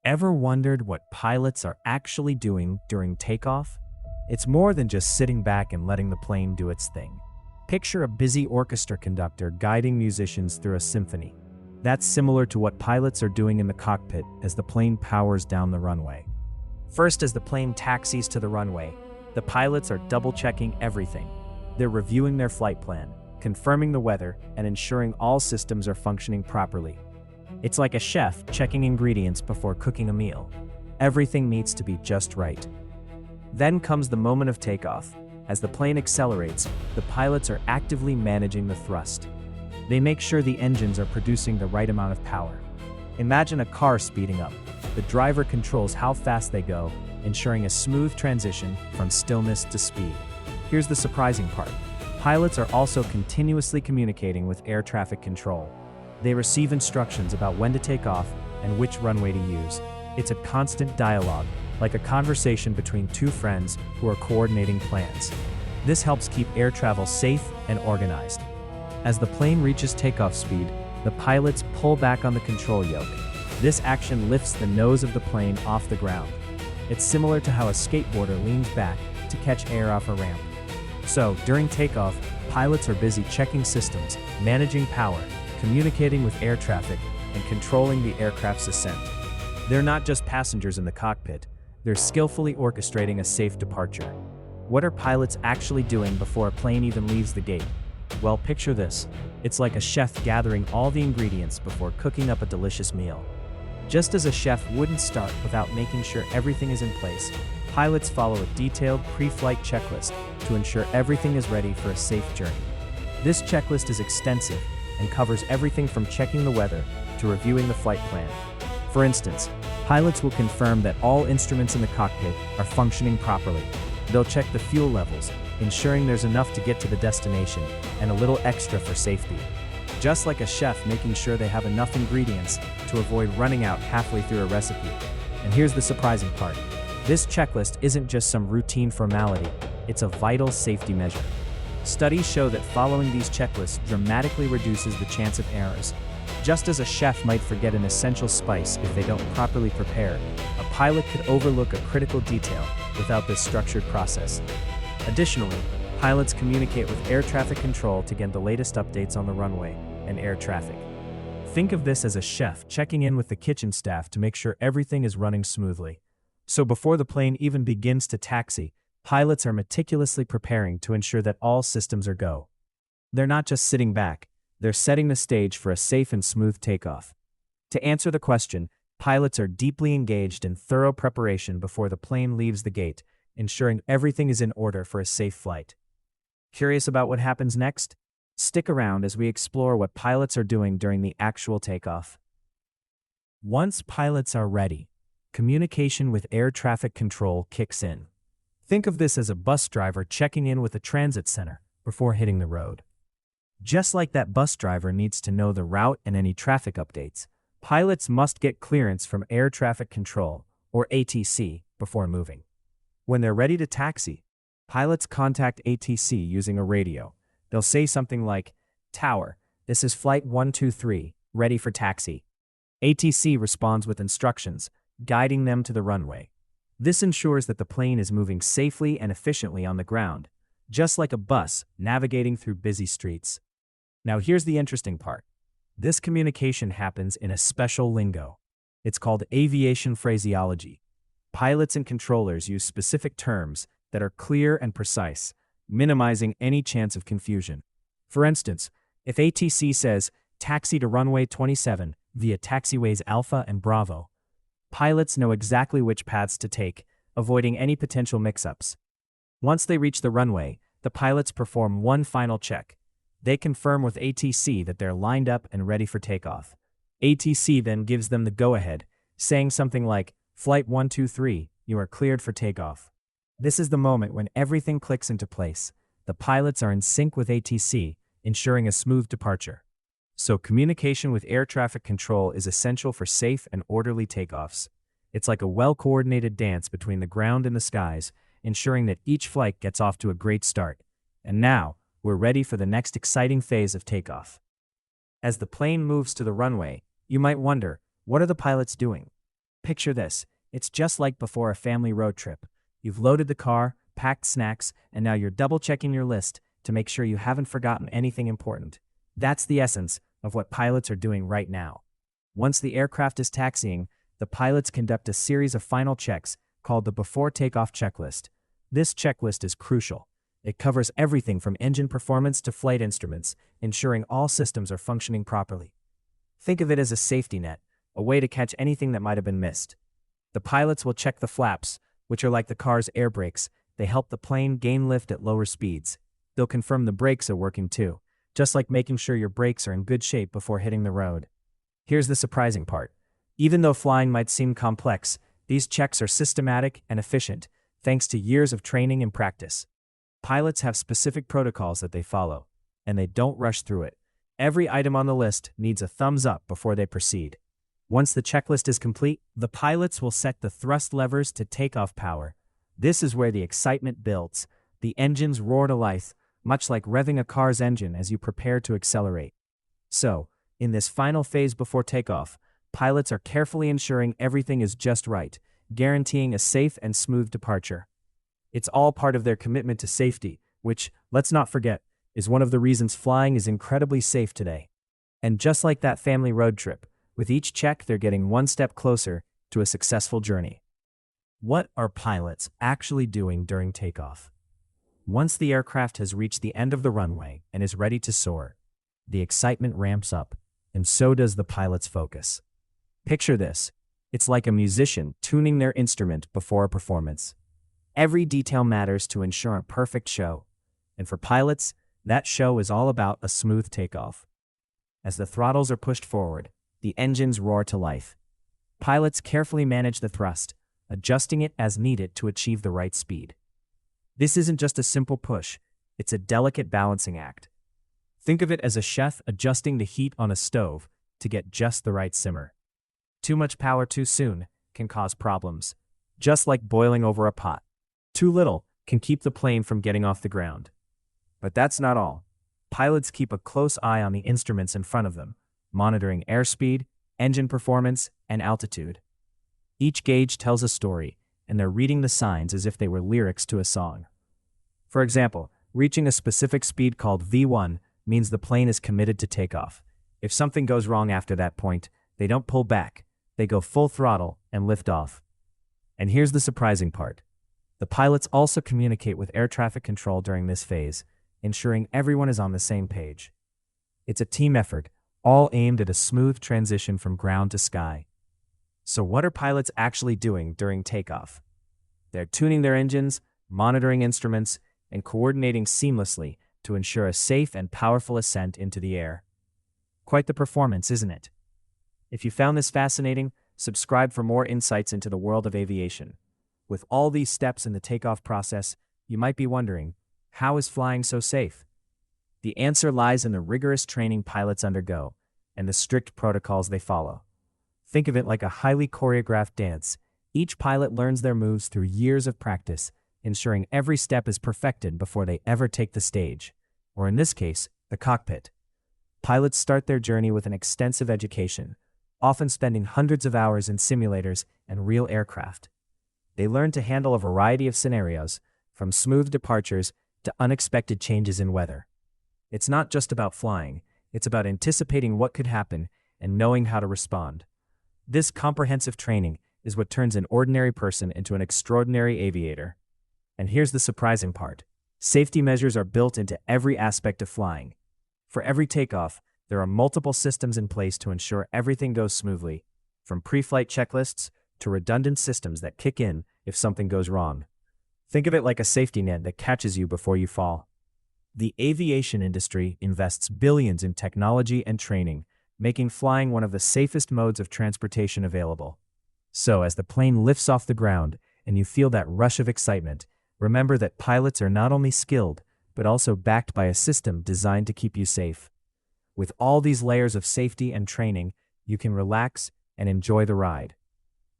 Ever wondered what pilots are actually doing during takeoff? It's more than just sitting back and letting the plane do its thing. Picture a busy orchestra conductor guiding musicians through a symphony. That's similar to what pilots are doing in the cockpit as the plane powers down the runway. First, as the plane taxis to the runway, the pilots are double-checking everything. They're reviewing their flight plan, confirming the weather, and ensuring all systems are functioning properly. It's like a chef checking ingredients before cooking a meal. Everything needs to be just right. Then comes the moment of takeoff. As the plane accelerates, the pilots are actively managing the thrust. They make sure the engines are producing the right amount of power. Imagine a car speeding up. The driver controls how fast they go, ensuring a smooth transition from stillness to speed. Here's the surprising part. Pilots are also continuously communicating with air traffic control. They receive instructions about when to take off and which runway to use. It's a constant dialogue, like a conversation between two friends who are coordinating plans. This helps keep air travel safe and organized. As the plane reaches takeoff speed, the pilots pull back on the control yoke. This action lifts the nose of the plane off the ground. It's similar to how a skateboarder leans back to catch air off a ramp. So, during takeoff, pilots are busy checking systems, managing power, communicating with air traffic, and controlling the aircraft's ascent. They're not just passengers in the cockpit, they're skillfully orchestrating a safe departure. What are pilots actually doing before a plane even leaves the gate? Well, picture this. It's like a chef gathering all the ingredients before cooking up a delicious meal. Just as a chef wouldn't start without making sure everything is in place, pilots follow a detailed pre-flight checklist to ensure everything is ready for a safe journey. This checklist is extensive and covers everything from checking the weather to reviewing the flight plan. For instance, pilots will confirm that all instruments in the cockpit are functioning properly. They'll check the fuel levels, ensuring there's enough to get to the destination and a little extra for safety. Just like a chef making sure they have enough ingredients to avoid running out halfway through a recipe. And here's the surprising part. This checklist isn't just some routine formality, it's a vital safety measure. Studies show that following these checklists dramatically reduces the chance of errors. Just as a chef might forget an essential spice if they don't properly prepare, a pilot could overlook a critical detail without this structured process. Additionally, pilots communicate with air traffic control to get the latest updates on the runway and air traffic. Think of this as a chef checking in with the kitchen staff to make sure everything is running smoothly. So before the plane even begins to taxi, pilots are meticulously preparing to ensure that all systems are go. They're not just sitting back, they're setting the stage for a safe and smooth takeoff. To answer the question, pilots are deeply engaged in thorough preparation before the plane leaves the gate, ensuring everything is in order for a safe flight. Curious about what happens next? Stick around as we explore what pilots are doing during the actual takeoff. Once pilots are ready, communication with air traffic control kicks in. Think of this as a bus driver checking in with a transit center before hitting the road. Just like that bus driver needs to know the route and any traffic updates, pilots must get clearance from air traffic control, or ATC, before moving. When they're ready to taxi, pilots contact ATC using a radio. They'll say something like, "Tower, this is Flight 123, ready for taxi." ATC responds with instructions, guiding them to the runway. This ensures that the plane is moving safely and efficiently on the ground, just like a bus navigating through busy streets. Now here's the interesting part. This communication happens in a special lingo. It's called aviation phraseology. Pilots and controllers use specific terms that are clear and precise, minimizing any chance of confusion. For instance, if ATC says, "Taxi to runway 27 via taxiways Alpha and Bravo," pilots know exactly which paths to take, avoiding any potential mix-ups. Once they reach the runway, the pilots perform one final check. They confirm with ATC that they're lined up and ready for takeoff. ATC then gives them the go-ahead, saying something like, "Flight 123, you are cleared for takeoff." This is the moment when everything clicks into place. The pilots are in sync with ATC, ensuring a smooth departure. So communication with air traffic control is essential for safe and orderly takeoffs. It's like a well-coordinated dance between the ground and the skies, ensuring that each flight gets off to a great start. And now, we're ready for the next exciting phase of takeoff. As the plane moves to the runway, you might wonder, what are the pilots doing? Picture this. It's just like before a family road trip. You've loaded the car, packed snacks, and now you're double-checking your list to make sure you haven't forgotten anything important. That's the essence of what pilots are doing right now. Once the aircraft is taxiing, the pilots conduct a series of final checks called the before takeoff checklist. This checklist is crucial. It covers everything from engine performance to flight instruments, ensuring all systems are functioning properly. Think of it as a safety net, a way to catch anything that might have been missed. The pilots will check the flaps, which are like the car's air brakes. They help the plane gain lift at lower speeds. They'll confirm the brakes are working too, just like making sure your brakes are in good shape before hitting the road. Here's the surprising part. Even though flying might seem complex, these checks are systematic and efficient, thanks to years of training and practice. Pilots have specific protocols that they follow, and they don't rush through it. Every item on the list needs a thumbs up before they proceed. Once the checklist is complete, the pilots will set the thrust levers to takeoff power. This is where the excitement builds. The engines roar to life, much like revving a car's engine as you prepare to accelerate. So, in this final phase before takeoff, pilots are carefully ensuring everything is just right, guaranteeing a safe and smooth departure. It's all part of their commitment to safety, which, let's not forget, is one of the reasons flying is incredibly safe today. And just like that family road trip, with each check they're getting one step closer to a successful journey. What are pilots actually doing during takeoff? Once the aircraft has reached the end of the runway and is ready to soar, the excitement ramps up, and so does the pilot's focus. Picture this. It's like a musician tuning their instrument before a performance. Every detail matters to ensure a perfect show, and for pilots, that show is all about a smooth takeoff. As the throttles are pushed forward, the engines roar to life. Pilots carefully manage the thrust, adjusting it as needed to achieve the right speed. This isn't just a simple push, it's a delicate balancing act. Think of it as a chef adjusting the heat on a stove to get just the right simmer. Too much power too soon can cause problems, just like boiling over a pot. Too little can keep the plane from getting off the ground. But that's not all. Pilots keep a close eye on the instruments in front of them, monitoring airspeed, engine performance, and altitude. Each gauge tells a story, and they're reading the signs as if they were lyrics to a song. For example, reaching a specific speed called V1 means the plane is committed to takeoff. If something goes wrong after that point, they don't pull back, they go full throttle and lift off. And here's the surprising part. The pilots also communicate with air traffic control during this phase, ensuring everyone is on the same page. It's a team effort, all aimed at a smooth transition from ground to sky. So what are pilots actually doing during takeoff? They're tuning their engines, monitoring instruments, and coordinating seamlessly to ensure a safe and powerful ascent into the air. Quite the performance, isn't it? If you found this fascinating, subscribe for more insights into the world of aviation. With all these steps in the takeoff process, you might be wondering, how is flying so safe? The answer lies in the rigorous training pilots undergo and the strict protocols they follow. Think of it like a highly choreographed dance. Each pilot learns their moves through years of practice, ensuring every step is perfected before they ever take the stage, or in this case, the cockpit. Pilots start their journey with an extensive education, often spending hundreds of hours in simulators and real aircraft. They learn to handle a variety of scenarios, from smooth departures to unexpected changes in weather. It's not just about flying, it's about anticipating what could happen and knowing how to respond. This comprehensive training is what turns an ordinary person into an extraordinary aviator. And here's the surprising part. Safety measures are built into every aspect of flying. For every takeoff, there are multiple systems in place to ensure everything goes smoothly, from pre-flight checklists to redundant systems that kick in if something goes wrong. Think of it like a safety net that catches you before you fall. The aviation industry invests billions in technology and training, making flying one of the safest modes of transportation available. So, as the plane lifts off the ground and you feel that rush of excitement, remember that pilots are not only skilled, but also backed by a system designed to keep you safe. With all these layers of safety and training, you can relax and enjoy the ride.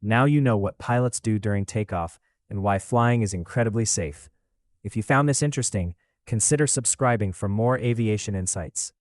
Now you know what pilots do during takeoff and why flying is incredibly safe. If you found this interesting, consider subscribing for more aviation insights.